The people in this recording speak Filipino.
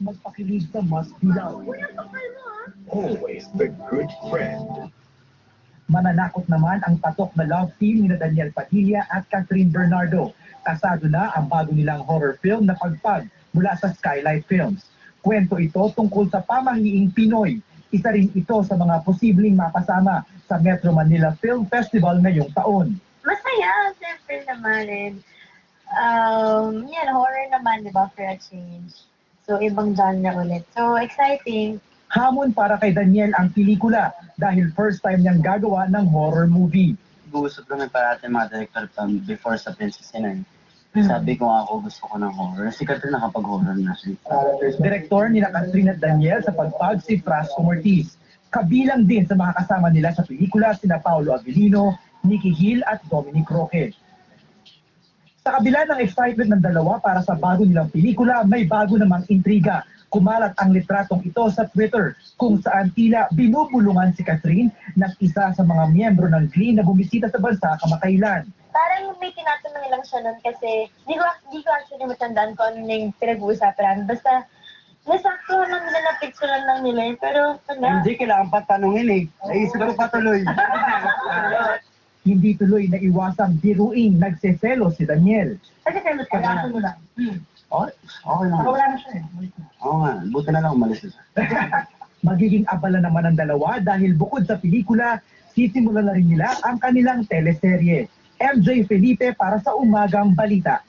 magpakilig sa mas dilaw. Always the good friend. Mananakot naman ang patok na love team ni Daniel Padilla at Catherine Bernardo. Kasado na ang bago nilang horror film na Pagpag mula sa Skylight Films. Kwento ito tungkol sa pamahiing Pinoy. Isa rin ito sa mga posibleng mapasama sa Metro Manila Film Festival ngayong taon. Masaya, siyempre naman. And, horror naman, di ba, for a change. So, ibang genre ulit. So, exciting. Hamon para kay Daniel ang pelikula dahil first time niyang gagawa ng horror movie. Gusto kami parati mga director before sa Princess Inay. Sabi ko ako gusto ko ng horror. Si Catherine nakapag-horror na siya. Direktor nila Catherine at Daniel sa Pagpag si Frasco Ortiz. Kabilang din sa mga kasama nila sa pelikula sina Paolo Avellino, Nikki Hill at Dominic Roque. Sa kabila ng excitement ng dalawa para sa bago nilang pelikula, may bago namang intriga. Kumalat ang litratong ito sa Twitter kung saan tila binubulungan si Catherine ng isa sa mga miyembro ng Glee na bumisita sa bansa kamakailan. Parang may tinatanong lang siya nun kasi di ko actually matandaan kung ano yung pinag-uusapan. Basta nasakto lang nila na picture lang nila pero wala. Hindi kailangan pa tanungin eh. Naisip ko pa tuloy. Hindi tuloy na iwasang biruing nagseselo si Daniel. Nagsiselos ka na. Okay lang. Wala na siya eh. Oo nga, buti na lang umalis siya. Magiging abala naman ang dalawa dahil bukod sa pelikula, sisimulan na rin nila ang kanilang teleserye. MJ Felipe para sa Umagang Balita.